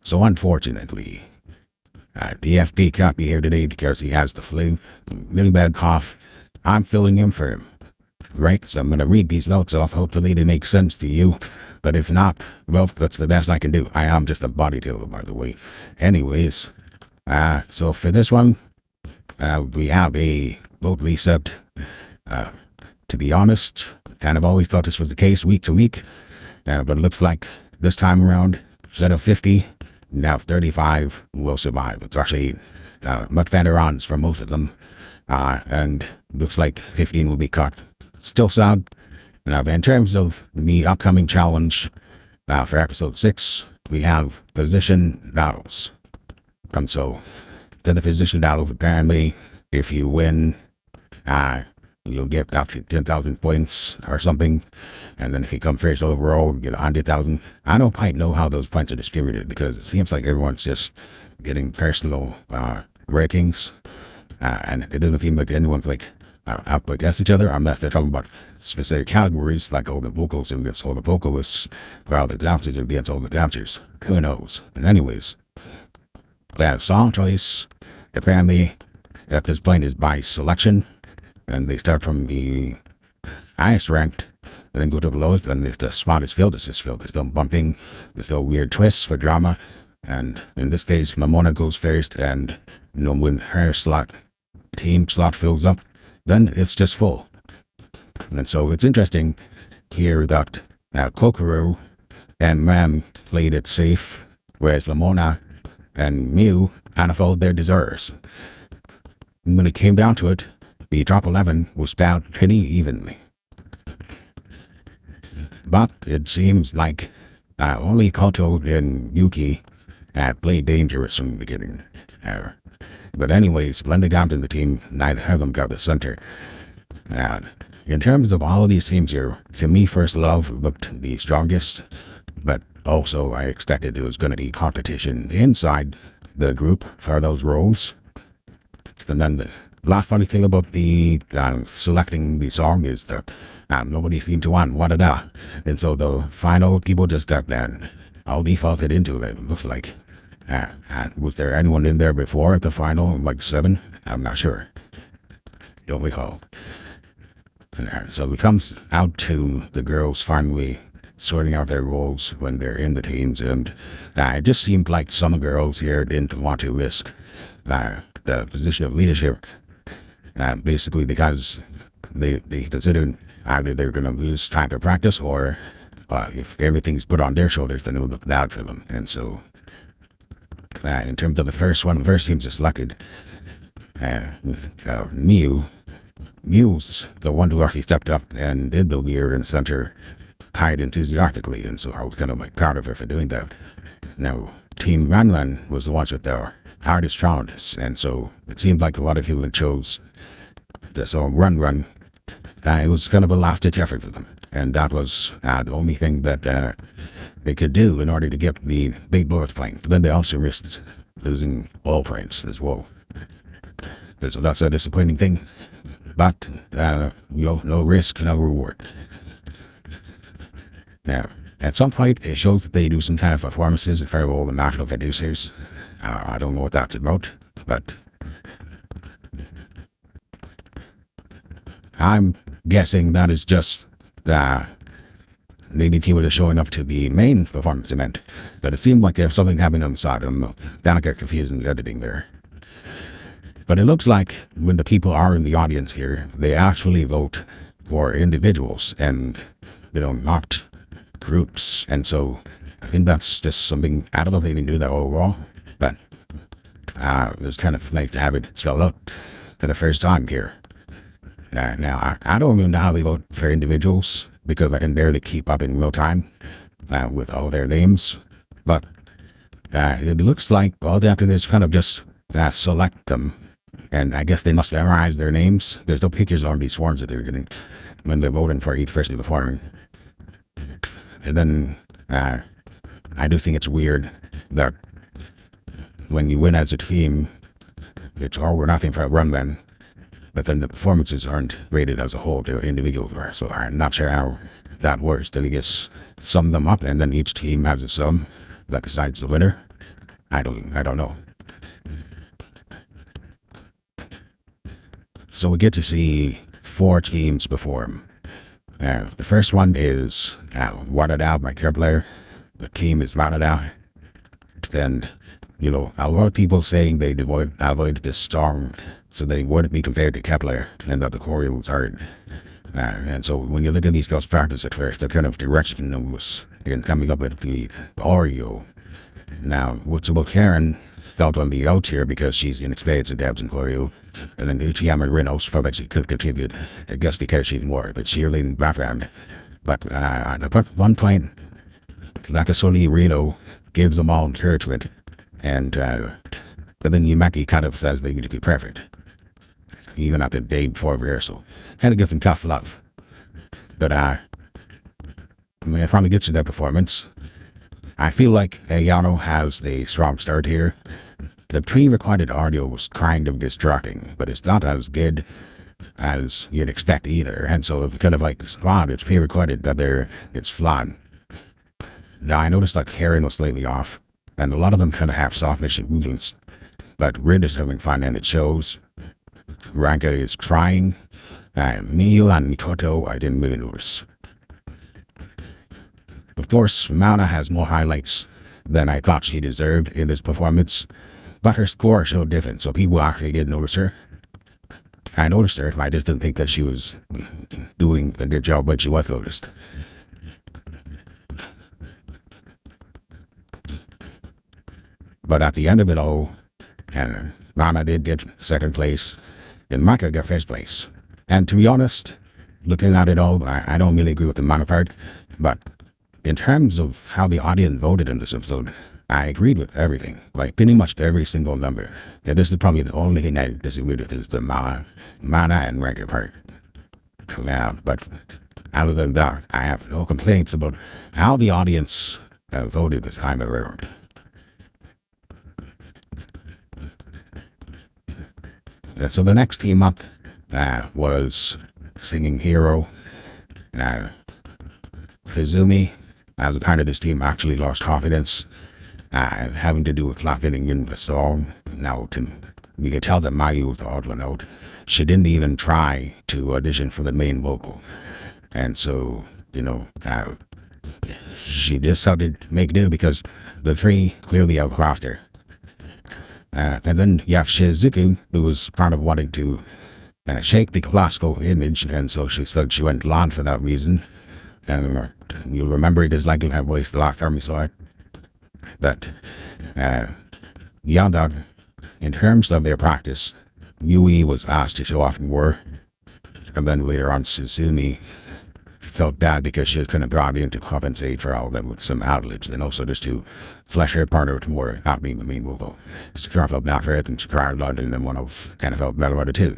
So unfortunately, DFP can't be here today because he has the flu, really bad cough. I'm filling in for him. Right, so I'm going to read these notes off. Hopefully they make sense to you. But if not, well, that's the best I can do. I am just a bodybuilder, by the way. Anyways, so for this one, we have a vote reset. To be honest, kind of always thought this was the case week to week. But it looks like this time around, instead of 50, now 35 will survive. It's actually much better odds for most of them. And looks like 15 will be cut. Still sad. Now, in terms of the upcoming challenge for episode 6, we have position battles. And so, to the position battles, apparently, if you win, you'll get up to 10,000 points or something. And then if you come first overall, you get 100,000. I don't quite know how those points are distributed because it seems like everyone's just getting personal rankings. And it doesn't seem like anyone's like out against each other unless they're talking about specific categories like all the vocals against all the vocalists, while the dancers against all the dancers. Who knows? But anyways, the song choice, apparently, at this point is by selection, and they start from the highest ranked, and then go to the lowest, and if the spot is filled, it's just filled. There's no bumping, there's no weird twists for drama, and in this case, Mamona goes first, and when her team slot fills up, then it's just full. And so it's interesting here that Kokoro and Ram played it safe, whereas Lamona and Mew kind of followed their deserves. And when it came down to it, the top 11 was down pretty evenly. But it seems like only Koto and Yuki played dangerous from the beginning. But anyways, when they got in the team, neither of them got the center. And in terms of all of these teams here, to me, First Love looked the strongest, but also I expected it was going to be competition inside the group for those roles. And then the last funny thing about the selecting the song is that nobody seemed to want What a Da. And so the final people just got that all defaulted into it, it looks like. Was there anyone in there before at the final, like 7? I'm not sure. Don't recall. So it comes out to the girls finally sorting out their roles when they're in the teams, and it just seemed like some girls here didn't want to risk the position of leadership, basically because they considered either they're going to lose time to practice, or if everything's put on their shoulders, then it would look bad for them. And so in terms of the first team just selected, Mew's the one who actually stepped up and did the rear and center quite enthusiastically, and so I was kind of like proud of her for doing that. Now, Team Ranran was the ones with their hardest challenges, and so it seemed like a lot of people chose the song Run. It was kind of a last-ditch effort for them, and that was the only thing that they could do in order to get the big North point. Then they also risked losing all points as well. So that's a disappointing thing, but no risk, no reward. Now, at some point, it shows that they do some kind of performances for all the national producers. I don't know what that's about, but I'm guessing that is just maybe people are showing up to the main performance event, but it seemed like there's something happening on the side. I don't know. Then I get confused in the editing there. But it looks like when the people are in the audience here, they actually vote for individuals and, not groups. And so I think that's just something, I don't know if they can do that overall, but it was kind of nice to have it spelled out for the first time here. Now, I don't even know how they vote for individuals, because I can barely keep up in real time with all their names. But it looks like all they have to do is kind of just select them. And I guess they must memorize their names. There's no pictures on these forms that they're getting when they're voting for each person in the form. And then I do think it's weird that when you win as a team, it's all or nothing for a run then. But then the performances aren't rated as a whole, they're individuals. So I'm not sure how that works. Then you just sum them up, and then each team has a sum that decides the winner. I don't know. So we get to see four teams perform. The first one is Wanted Out by Kepler. The team is Wanted Out. Then, a lot of people saying they avoid this storm so they wouldn't be compared to Kepler and that the choreo was hard. And so when you look at these girls' practice at first, the kind of direction was in coming up with the choreo. Now, what's about Karen felt on the out here because she's inexperienced in dance and choreo, and then Uchiyama Reynolds felt like she could contribute, I guess because she's more of a cheerleading background. But at one point, Nakasoli Reno gives them all encouragement, but then Yumaki kind of says they need to be perfect, even at the day before rehearsal. Kind of gives them tough love. But when it finally gets to that performance, I feel like Yano has the strong start here. The pre-recorded audio was kind of distracting, but it's not as good as you'd expect either. And so it's kind of like flawed. It's pre-recorded, but it's flawed. Now I noticed that Karen was slightly off, and a lot of them kind of have soft-ish movements. But Rid is having fun, and it shows. Ranka is trying. Miyu and Mikoto, I didn't really notice. Of course, Mana has more highlights than I thought she deserved in this performance, but her score showed different, so people actually did notice her. I noticed her, I just didn't think that she was doing a good job, but she was noticed. But at the end of it all, Mana did get second place, and Maka got first place. And to be honest, looking at it all, I don't really agree with the Mana part, but in terms of how the audience voted in this episode, I agreed with everything, like pretty much every single number. Yeah, this is probably the only thing I disagreed with is the Mana and Ranka part. Yeah, but other than that, I have no complaints about how the audience voted this time around. So the next team up was Singing Hero. Now, Fizumi, as a part of this team, actually lost confidence, having to do with not fitting in the song. Now, you can tell that Mayu was the odd one out. She didn't even try to audition for the main vocal. And so, she decided to make do because the three clearly outclassed her. And then you have Shizuku, who was part of wanting to shake the classical image, and so she said she went blonde for that reason. And you'll remember it is likely to have voice the last time we saw it. But Yada, in terms of their practice, Yui was asked to show off more, and then later on Suzumi felt bad because she was kind of brought in to compensate for all that with some ad-libs, and also just to flesh her part out more, not being the main vocal. Shakira felt bad for it, and she cried a lot, and then one of kind of felt better about it too.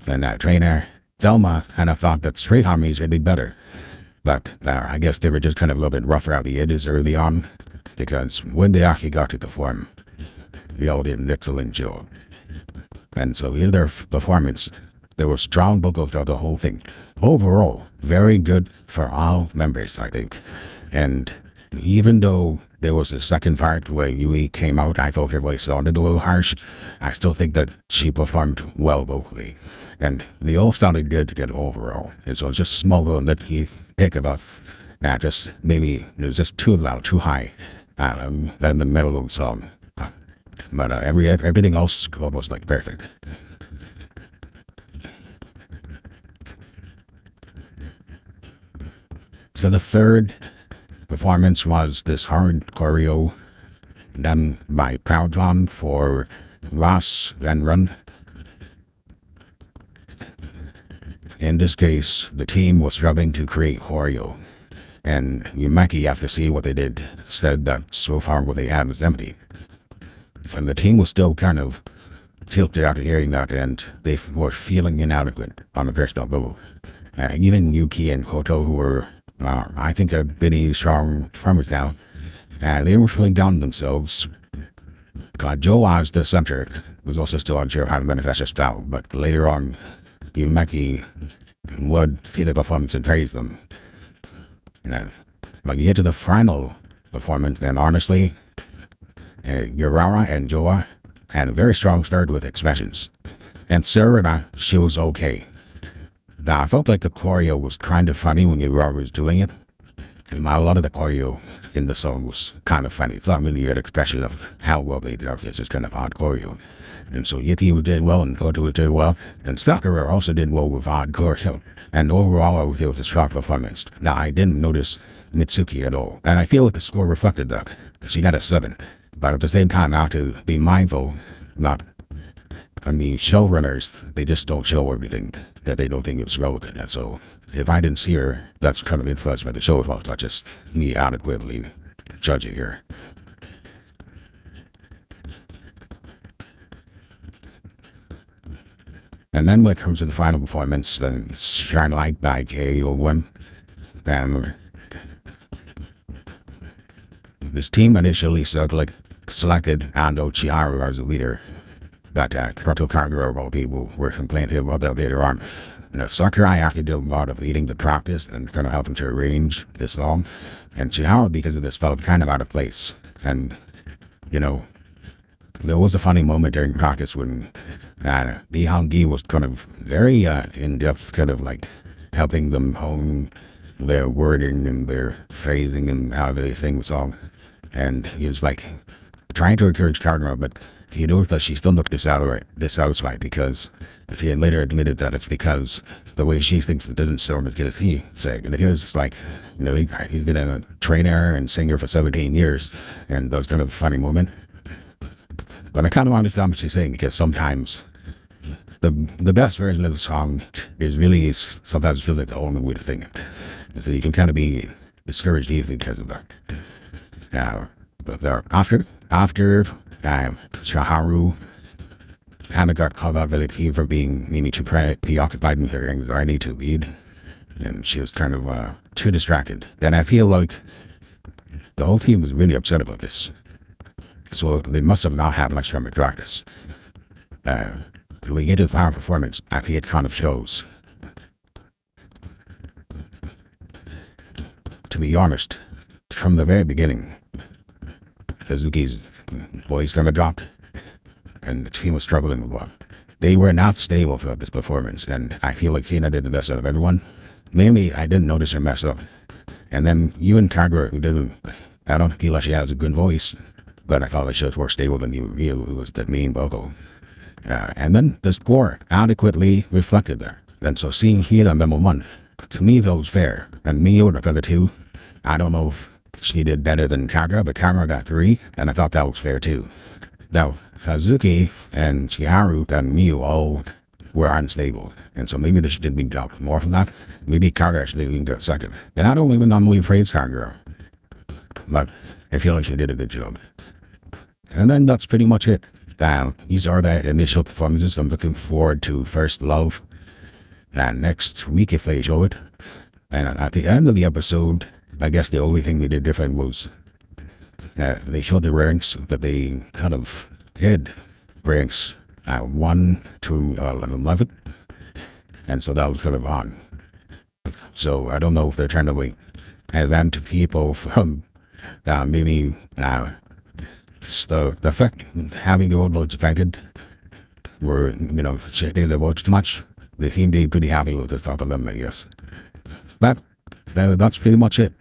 Then that trainer, Thelma, kind of thought that straight harmonies would be better. But I guess they were just kind of a little bit rough around the edges early on, because when they actually got to perform, they all did an excellent job. And so in their performance, there was strong vocals throughout the whole thing. Overall, very good for all members, I think. And even though there was a second part where Yui came out, I thought her voice sounded a little harsh. I still think that she performed well vocally. And they all sounded good to get overall. And so it's just small little nitpicky pick about just maybe it was just too loud, too high in the middle of the song. But everything else was like perfect. So the third performance was this hard choreo done by Proudron for Last and Run. In this case, the team was struggling to create choreo, and Yumaki, after seeing what they did, said that so far what they had was empty. And the team was still kind of tilted after hearing that, and they were feeling inadequate on the personal level. Even Yuki and Koto, who were, I think, are pretty strong performers now, they were feeling down themselves. Joe, as the center, was also still unsure how to manifest his style, but later on, Yumaki would see the performance and praise them. But you get to the final performance, then honestly, Urara and Joa had a very strong start with expressions. And Sarah, she was okay. Now, I felt like the choreo was kind of funny when Urara was doing it. A lot of the choreo in the song was kind of funny. It's not really an expression of how well they did. It's just kind of odd choreo. And so Yeti did well, and Koto did well, and Sakura also did well with odd choreo. And overall, I would say it was a strong performance. Now, I didn't notice Mitsuki at all, and I feel that the score reflected that. She got a 7. But at the same time, I have to be mindful that, showrunners, they just don't show everything that they don't think is relevant. And so, if I didn't see her, that's kind of influenced by the show as well. It's not just me adequately judging her. And then when it comes to the final performance, then Shine Light by K01, then this team initially selected Ando Chiharu as a leader, but Kato Kagura of all people were complaining about that later on. Now, Sakurai actually did a lot of leading the practice and kind of helping to arrange this song, and Chiharu, because of this, felt kind of out of place. And, there was a funny moment during practice when Lee Hong-gi was kind of very in-depth, kind of like helping them hone their wording and their phrasing and how they sing the song. And he was like trying to encourage Kagura, but he noticed that she still looked dissatisfied because she had later admitted that it's because the way she thinks it doesn't sound as good as he sang. And it was like, he's been a trainer and singer for 17 years, and that was kind of a funny moment. But I kind of understand what she's saying, because sometimes the best version of the song is really sometimes feels like the only way to sing it. And so you can kind of be discouraged easily because of that. Now, but after Chiharu kind of got called out by the team for being maybe too preoccupied with her anxiety to lead, and she was kind of too distracted. Then I feel like the whole team was really upset about this. So they must have not had much time to practice. When we get to the final performance, I think it kind of shows. To be honest, from the very beginning, Kazuki's voice kind of dropped, and the team was struggling a lot. They were not stable throughout this performance, and I feel like Hina did the best out of everyone. Mainly, I didn't notice her mess up. And then you and Kagura, I don't feel like she has a good voice, but I felt like she was more stable than you, who was the main vocal. And then the score adequately reflected that. And so seeing Hina number 1, to me, that was fair. And Miyu, the other 2, I don't know if she did better than Kagura, but Kagura got 3, and I thought that was fair too. Now, Kazuki and Chiharu and Miyu all were unstable, and so maybe they should be dropped more from that. Maybe Kagura should have got 2nd. And I don't even normally praise Kagura, but I feel like she did a good job. And then that's pretty much it. These are the initial performances. I'm looking forward to First Love next week if they show it. And at the end of the episode, I guess the only thing they did different was they showed the ranks, but they kind of hid ranks 1 to 11. And so that was kind of odd. So I don't know if they're trying to event people from maybe the effect having the old votes affected were, shifting the votes too much. They seem to be pretty happy with this talk of them, I guess. But that's pretty much it.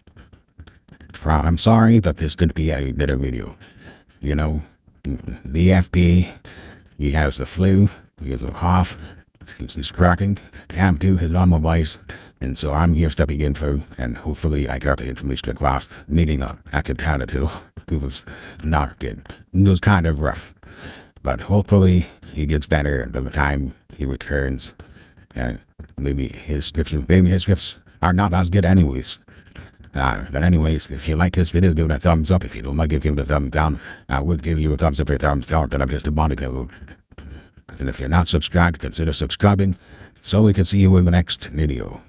I'm sorry that this could be a better video. The FP, he has the flu, he has a cough, he's cracking, can't do his normal voice, and so I'm here stepping in for, and hopefully I got the information across, meeting up at the town too. It was not good. It was kind of rough, but hopefully he gets better by the time he returns, and maybe his riffs are not as good anyways. But anyways, if you like this video, give it a thumbs up. If you don't like it, give it a thumbs down. I would give you a thumbs up or a thumbs down, then I'm just a Bodypillow. And if you're not subscribed, consider subscribing so we can see you in the next video.